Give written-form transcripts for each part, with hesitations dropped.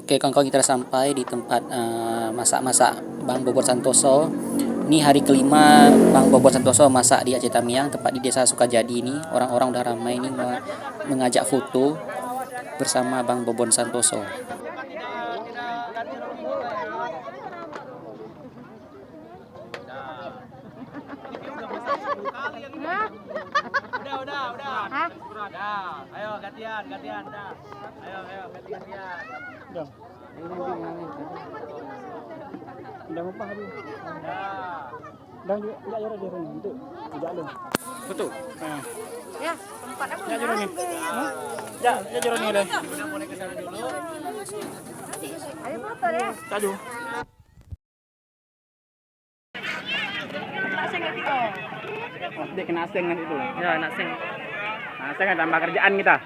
Oke, kawan-kawan, kita sampai di tempat masak-masak Bang Bobot Santoso. Ini hari kelima Bang Bobot Santoso masak di Aceh Tamiang, tempat di Desa Sukajadi ini. Orang-orang udah ramai ini mengajak foto bersama Bang Bobot Santoso. Udah. Ayo gantian. Dah. Ayo gantian. Udah. Udah apa aduh. Dah juga enggak jara dia ini untuk tidak lu. Betul. Nah. Ya, tempat apa? Ya jara ni. Ya jara ni dah. Udah boleh ke sana dulu. Ayo foto deh. Taju. Oh, dia kena asing kan itu. Ya, nak sing. Asing kan tambah kerjaan kita.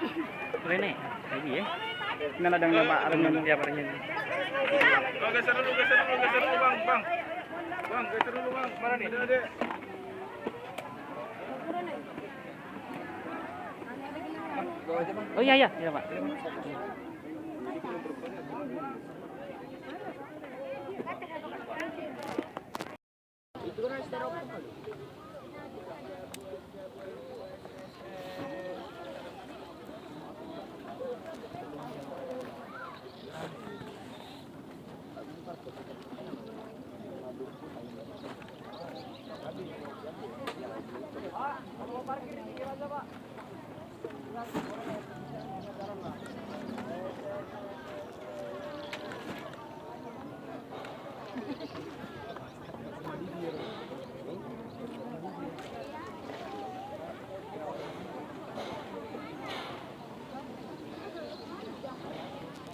Rene, lagi ya. Ini ada yang Pak Arjen Tiap harinya. Geser dulu Bang. Bang, geser dulu Bang. Mana nih? Ada. Oh iya Pak.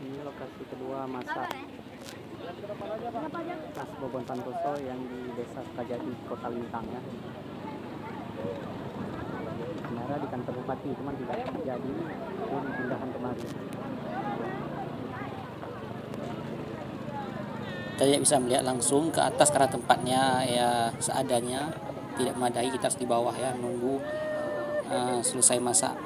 Ini lokasi kedua masak Mas Bobot Santoso yang di Desa Sukajadi, Kota Lintang ya. Sebenarnya di kantor bupati, cuman tidak jadi, pun dipindahkan kemari. Kita tidak bisa melihat langsung ke atas karena tempatnya ya seadanya, tidak memadai. Kita harus di bawah ya, nunggu selesai masak.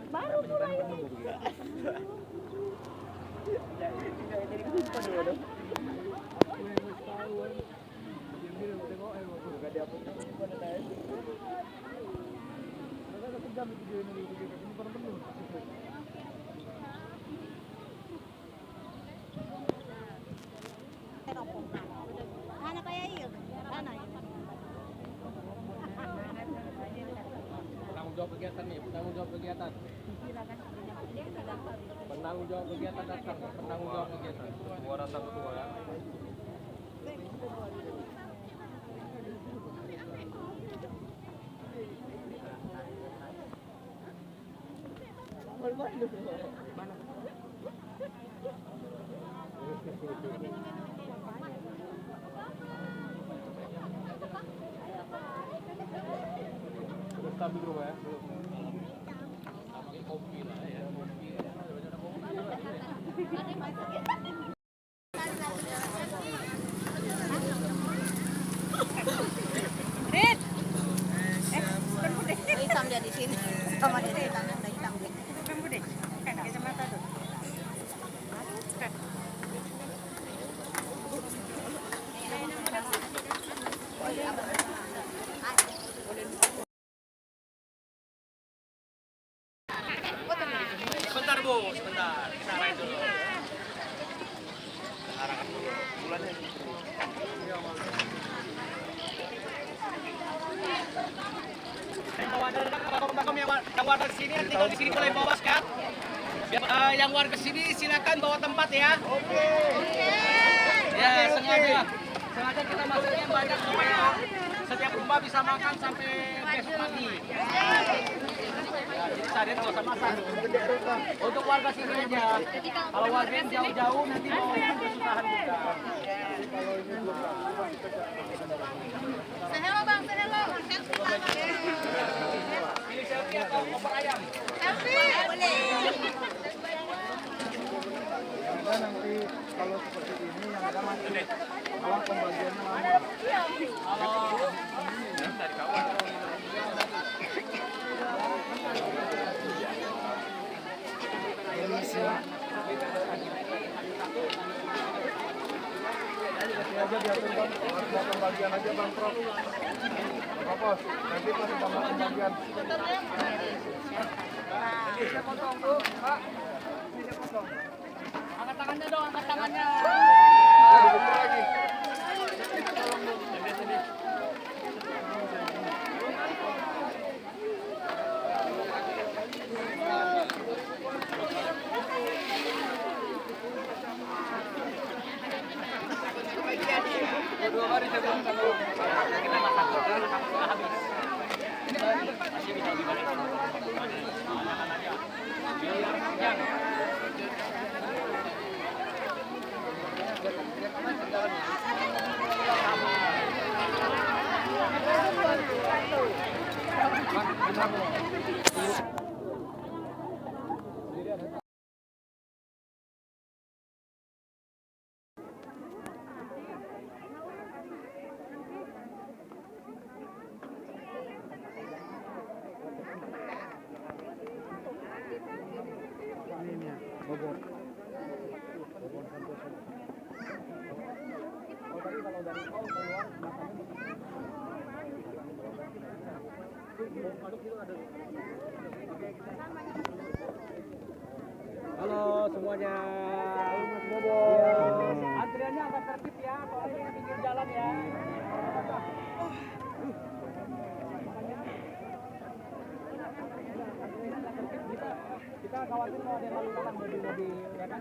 Baru mulai. Anak kayak iya. Anak. Penanggung jawab kegiatan nih, penanggung jawab kegiatan datang, penanggung jawab kegiatan. Semua datang ketua ya. Belum stabil rumah ya, belum. Pakai kopi lah ya, kopi. Hitam dia di sini. Sama dia hitam, ada hitam dia. Kacamata tuh. Sebentar Bu, sebentar. Kita arahin dulu. Arahkan dulu. Bulannya. Yang warga sini tinggal di sini boleh bawa kan? Yang warga sini silakan bawa tempat ya. Oke. Ya sengaja kita masaknya banyak supaya setiap rumah bisa makan sampai besok pagi. masak, dia nggak usah masak. Untuk warga sini aja. Kalau warga yang jauh-jauh nanti mau kesusahan juga. Say hello bang, say hello. Pilih selfie atau opor ayam? Selfie. Boleh. Dan nanti kalau seperti ini yang ada masih kalau pembagiannya lama. Ini sih. Ini aja diatur bang, mau pembagian aja bang Prof. Apa? Nanti pas tambah pembagian. Bisa potong tuh, Pak. Bisa potong. Angkat tangannya dong, angkat tangannya. Lagi. Dua hari sebelum kita masak, sudah habis. Masih bisa dibalik. Bogor. Halo semuanya. Mas Bobor. Antriannya agak tertib ya, soalnya di pinggir jalan ya. Kita khawatir kalau ada yang lalu lalang mobil-mobil, ya kan?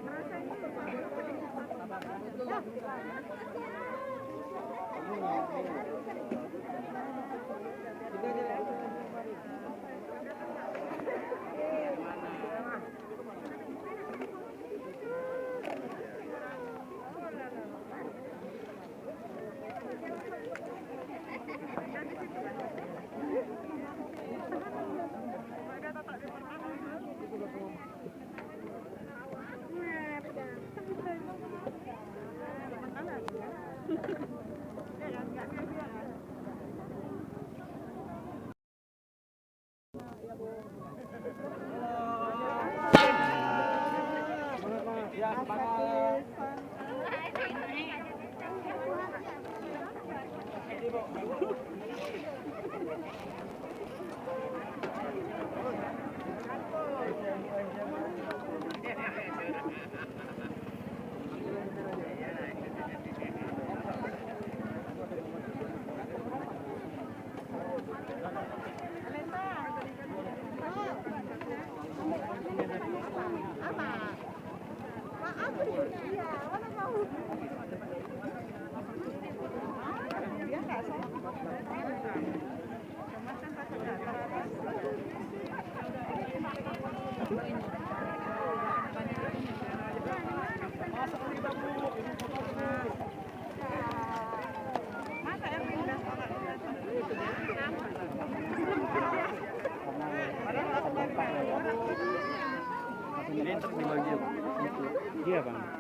Ya, semangat. Iya bang.